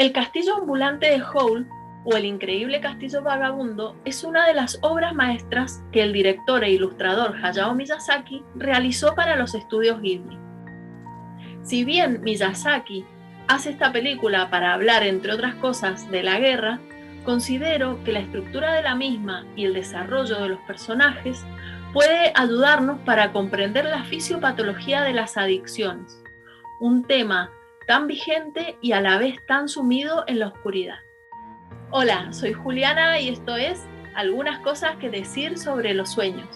El castillo ambulante de Howl, o El increíble castillo vagabundo, es una de las obras maestras que el director e ilustrador Hayao Miyazaki realizó para los estudios Ghibli. Si bien Miyazaki hace esta película para hablar, entre otras cosas, de la guerra, considero que la estructura de la misma y el desarrollo de los personajes puede ayudarnos para comprender la fisiopatología de las adicciones, un tema tan vigente y a la vez tan sumido en la oscuridad. Hola, soy Juliana y esto es Algunas cosas que decir sobre los sueños.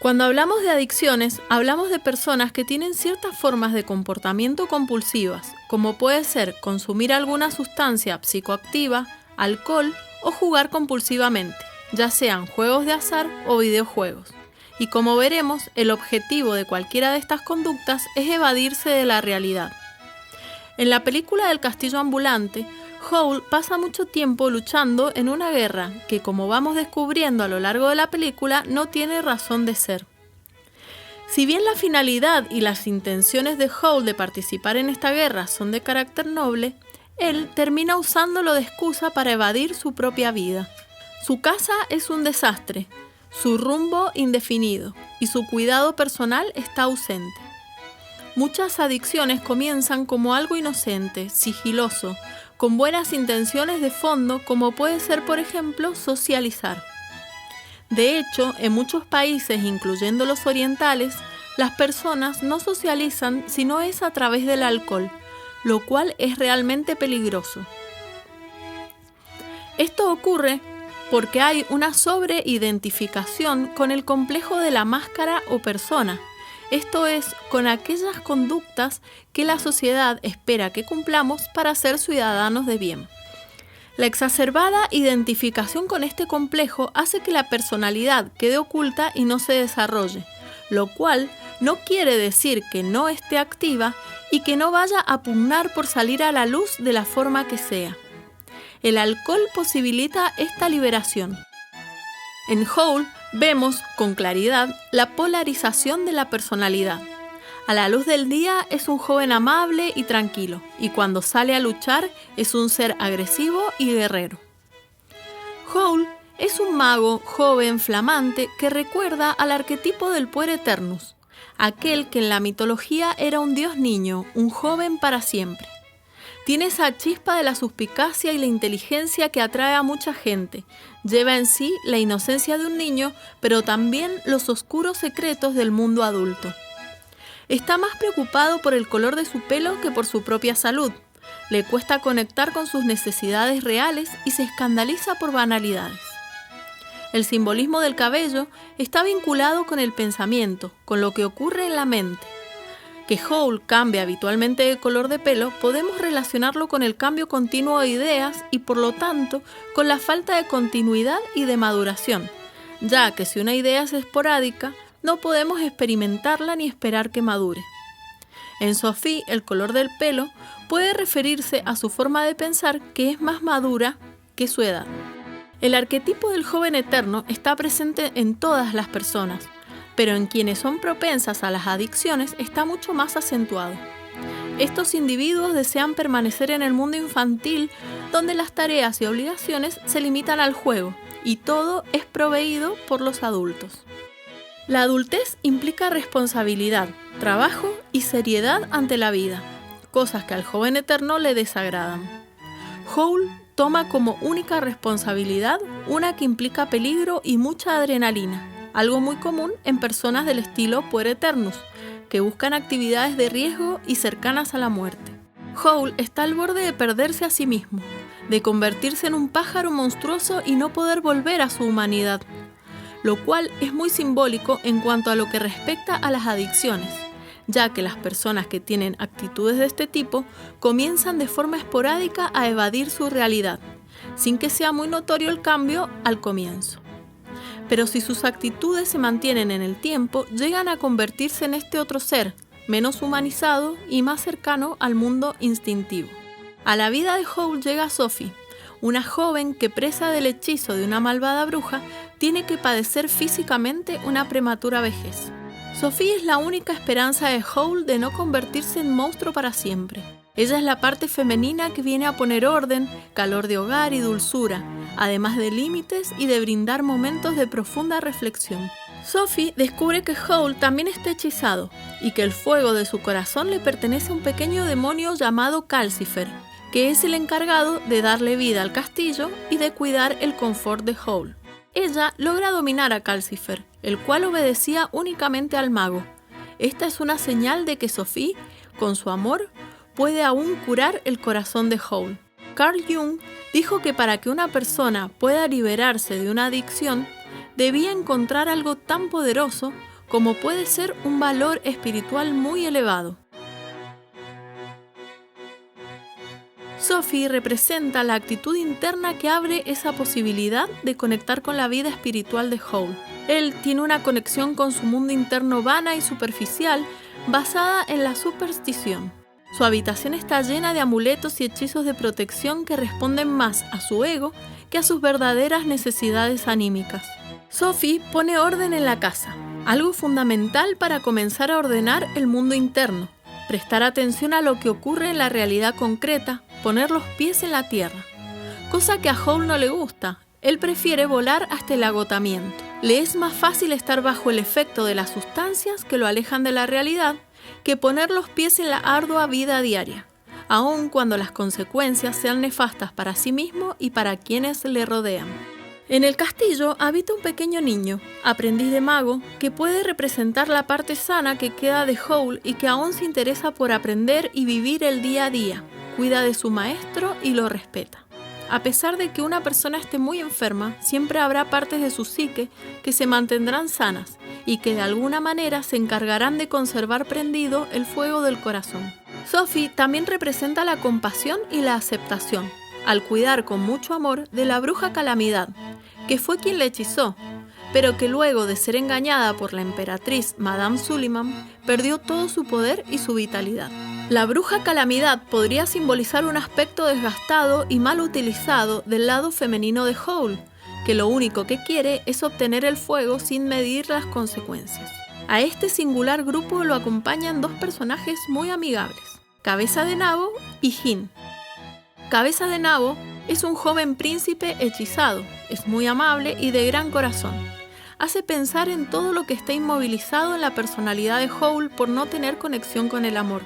Cuando hablamos de adicciones, hablamos de personas que tienen ciertas formas de comportamiento compulsivas, como puede ser consumir alguna sustancia psicoactiva, alcohol o jugar compulsivamente, ya sean juegos de azar o videojuegos. Y como veremos, el objetivo de cualquiera de estas conductas es evadirse de la realidad. En la película del castillo ambulante, Howl pasa mucho tiempo luchando en una guerra que, como vamos descubriendo a lo largo de la película, no tiene razón de ser. Si bien la finalidad y las intenciones de Howl de participar en esta guerra son de carácter noble, él termina usándolo de excusa para evadir su propia vida. Su casa es un desastre, su rumbo indefinido y su cuidado personal está ausente. Muchas adicciones comienzan como algo inocente, sigiloso, con buenas intenciones de fondo, como puede ser, por ejemplo, socializar. De hecho, en muchos países, incluyendo los orientales, las personas no socializan si no es a través del alcohol, lo cual es realmente peligroso. Esto ocurre porque hay una sobreidentificación con el complejo de la máscara o persona, esto es, con aquellas conductas que la sociedad espera que cumplamos para ser ciudadanos de bien. La exacerbada identificación con este complejo hace que la personalidad quede oculta y no se desarrolle, lo cual no quiere decir que no esté activa y que no vaya a pugnar por salir a la luz de la forma que sea. El alcohol posibilita esta liberación. En Howl vemos con claridad la polarización de la personalidad. A la luz del día es un joven amable y tranquilo, y cuando sale a luchar es un ser agresivo y guerrero. Howl es un mago joven, flamante, que recuerda al arquetipo del Puer Eternus, aquel que en la mitología era un dios niño, un joven para siempre. Tiene esa chispa de la suspicacia y la inteligencia que atrae a mucha gente. Lleva en sí la inocencia de un niño, pero también los oscuros secretos del mundo adulto. Está más preocupado por el color de su pelo que por su propia salud. Le cuesta conectar con sus necesidades reales y se escandaliza por banalidades. El simbolismo del cabello está vinculado con el pensamiento, con lo que ocurre en la mente. Que Howl cambia habitualmente de color de pelo, podemos relacionarlo con el cambio continuo de ideas y por lo tanto con la falta de continuidad y de maduración, ya que si una idea es esporádica, no podemos experimentarla ni esperar que madure. En Sophie, el color del pelo puede referirse a su forma de pensar que es más madura que su edad. El arquetipo del joven eterno está presente en todas las personas, pero en quienes son propensas a las adicciones está mucho más acentuado. Estos individuos desean permanecer en el mundo infantil, donde las tareas y obligaciones se limitan al juego, y todo es proveído por los adultos. La adultez implica responsabilidad, trabajo y seriedad ante la vida, cosas que al joven eterno le desagradan. Howl toma como única responsabilidad una que implica peligro y mucha adrenalina, algo muy común en personas del estilo Puer Eternus, que buscan actividades de riesgo y cercanas a la muerte. Howl está al borde de perderse a sí mismo, de convertirse en un pájaro monstruoso y no poder volver a su humanidad, lo cual es muy simbólico en cuanto a lo que respecta a las adicciones, ya que las personas que tienen actitudes de este tipo comienzan de forma esporádica a evadir su realidad, sin que sea muy notorio el cambio al comienzo. Pero si sus actitudes se mantienen en el tiempo, llegan a convertirse en este otro ser, menos humanizado y más cercano al mundo instintivo. A la vida de Howl llega Sophie, una joven que, presa del hechizo de una malvada bruja, tiene que padecer físicamente una prematura vejez. Sophie es la única esperanza de Howl de no convertirse en monstruo para siempre. Ella es la parte femenina que viene a poner orden, calor de hogar y dulzura, además de límites y de brindar momentos de profunda reflexión. Sophie descubre que Howl también está hechizado y que el fuego de su corazón le pertenece a un pequeño demonio llamado Calcifer, que es el encargado de darle vida al castillo y de cuidar el confort de Howl. Ella logra dominar a Calcifer, el cual obedecía únicamente al mago. Esta es una señal de que Sophie, con su amor, puede aún curar el corazón de Howl. Carl Jung dijo que para que una persona pueda liberarse de una adicción, debía encontrar algo tan poderoso como puede ser un valor espiritual muy elevado. Sophie representa la actitud interna que abre esa posibilidad de conectar con la vida espiritual de Howl. Él tiene una conexión con su mundo interno vana y superficial basada en la superstición. Su habitación está llena de amuletos y hechizos de protección que responden más a su ego que a sus verdaderas necesidades anímicas. Sophie pone orden en la casa, algo fundamental para comenzar a ordenar el mundo interno, prestar atención a lo que ocurre en la realidad concreta, poner los pies en la tierra, cosa que a Howl no le gusta. Él prefiere volar hasta el agotamiento. Le es más fácil estar bajo el efecto de las sustancias que lo alejan de la realidad que poner los pies en la ardua vida diaria, aun cuando las consecuencias sean nefastas para sí mismo y para quienes le rodean. En el castillo habita un pequeño niño, aprendiz de mago, que puede representar la parte sana que queda de Howl y que aún se interesa por aprender y vivir el día a día, cuida de su maestro y lo respeta. A pesar de que una persona esté muy enferma, siempre habrá partes de su psique que se mantendrán sanas y que de alguna manera se encargarán de conservar prendido el fuego del corazón. Sophie también representa la compasión y la aceptación, al cuidar con mucho amor de la bruja Calamidad, que fue quien la hechizó, pero que luego de ser engañada por la emperatriz Madame Suliman, perdió todo su poder y su vitalidad. La bruja Calamidad podría simbolizar un aspecto desgastado y mal utilizado del lado femenino de Howl, que lo único que quiere es obtener el fuego sin medir las consecuencias. A este singular grupo lo acompañan dos personajes muy amigables, Cabeza de Nabo y Hin. Cabeza de Nabo es un joven príncipe hechizado, es muy amable y de gran corazón. Hace pensar en todo lo que está inmovilizado en la personalidad de Howl por no tener conexión con el amor.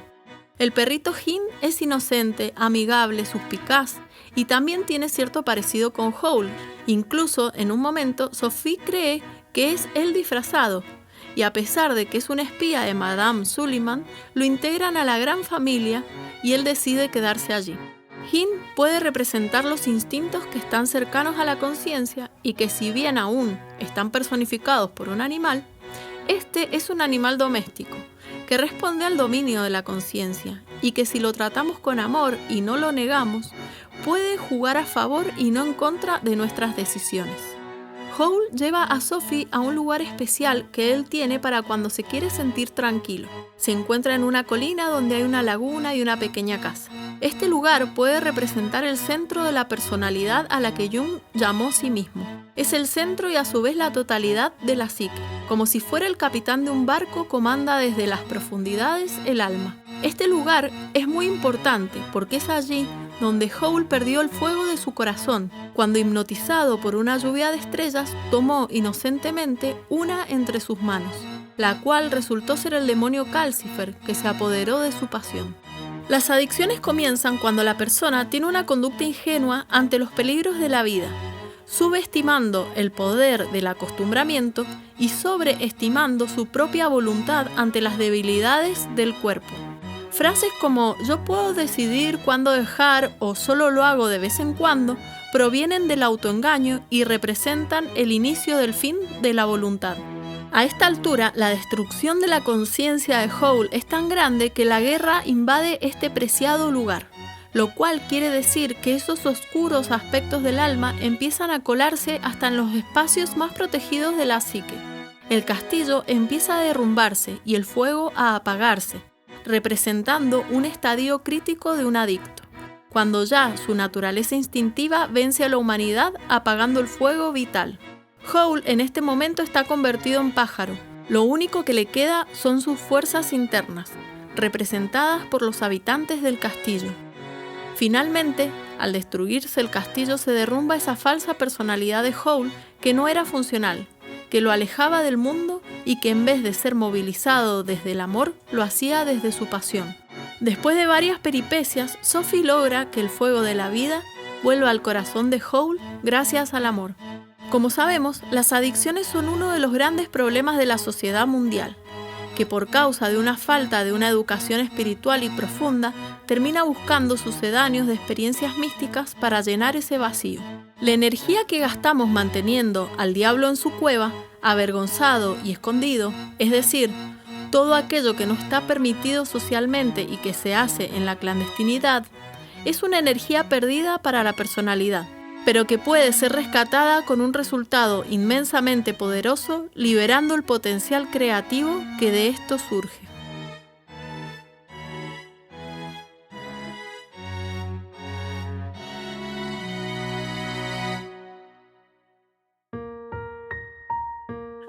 El perrito Hin es inocente, amigable, suspicaz y también tiene cierto parecido con Howl. Incluso en un momento Sophie cree que es él disfrazado y a pesar de que es un espía de Madame Suliman, lo integran a la gran familia y él decide quedarse allí. Hin puede representar los instintos que están cercanos a la conciencia y que si bien aún están personificados por un animal, este es un animal doméstico que responde al dominio de la conciencia y que si lo tratamos con amor y no lo negamos, puede jugar a favor y no en contra de nuestras decisiones. Howl lleva a Sophie a un lugar especial que él tiene para cuando se quiere sentir tranquilo. Se encuentra en una colina donde hay una laguna y una pequeña casa. Este lugar puede representar el centro de la personalidad a la que Jung llamó sí mismo. Es el centro y a su vez la totalidad de la psique. Como si fuera el capitán de un barco, comanda desde las profundidades el alma. Este lugar es muy importante porque es allí donde Howl perdió el fuego de su corazón, cuando hipnotizado por una lluvia de estrellas, tomó inocentemente una entre sus manos, la cual resultó ser el demonio Calcifer, que se apoderó de su pasión. Las adicciones comienzan cuando la persona tiene una conducta ingenua ante los peligros de la vida, subestimando el poder del acostumbramiento y sobreestimando su propia voluntad ante las debilidades del cuerpo. Frases como "yo puedo decidir cuándo dejar" o "solo lo hago de vez en cuando" provienen del autoengaño y representan el inicio del fin de la voluntad. A esta altura, la destrucción de la conciencia de Howl es tan grande que la guerra invade este preciado lugar, lo cual quiere decir que esos oscuros aspectos del alma empiezan a colarse hasta en los espacios más protegidos de la psique. El castillo empieza a derrumbarse y el fuego a apagarse, representando un estadio crítico de un adicto, cuando ya su naturaleza instintiva vence a la humanidad apagando el fuego vital. Howl en este momento está convertido en pájaro, Lo único que le queda son sus fuerzas internas, representadas por los habitantes del castillo. Finalmente, al destruirse el castillo se derrumba esa falsa personalidad de Howl que no era funcional, que lo alejaba del mundo y que en vez de ser movilizado desde el amor, lo hacía desde su pasión. Después de varias peripecias, Sophie logra que el fuego de la vida vuelva al corazón de Howl gracias al amor. Como sabemos, las adicciones son uno de los grandes problemas de la sociedad mundial, que por causa de una falta de una educación espiritual y profunda, termina buscando sucedáneos de experiencias místicas para llenar ese vacío. La energía que gastamos manteniendo al diablo en su cueva, avergonzado y escondido, es decir, todo aquello que no está permitido socialmente y que se hace en la clandestinidad, es una energía perdida para la personalidad, pero que puede ser rescatada con un resultado inmensamente poderoso, liberando el potencial creativo que de esto surge.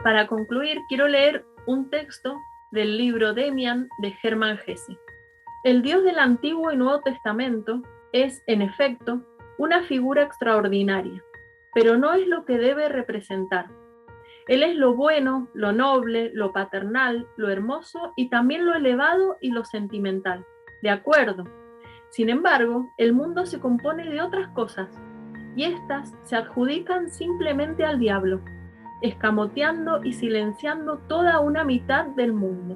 Para concluir, quiero leer un texto del libro Demian de Hermann Hesse. El Dios del Antiguo y Nuevo Testamento es, en efecto, una figura extraordinaria, pero no es lo que debe representar. Él es lo bueno, lo noble, lo paternal, lo hermoso y también lo elevado y lo sentimental. De acuerdo. Sin embargo, el mundo se compone de otras cosas, y éstas se adjudican simplemente al diablo, escamoteando y silenciando toda una mitad del mundo.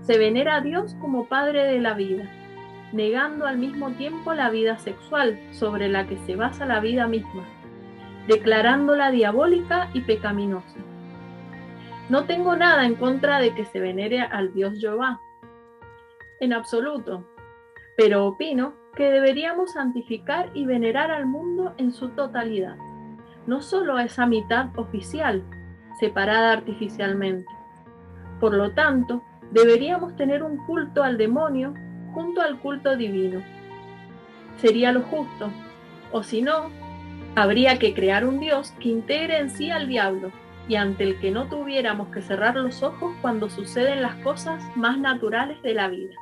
Se venera a Dios como Padre de la vida, negando al mismo tiempo la vida sexual sobre la que se basa la vida misma, declarándola diabólica y pecaminosa. No tengo nada en contra de que se venere al Dios Jehová, en absoluto, pero opino que deberíamos santificar y venerar al mundo en su totalidad, no solo a esa mitad oficial, separada artificialmente. Por lo tanto, deberíamos tener un culto al demonio junto al culto divino. Sería lo justo, o si no, habría que crear un Dios que integre en sí al diablo y ante el que no tuviéramos que cerrar los ojos cuando suceden las cosas más naturales de la vida.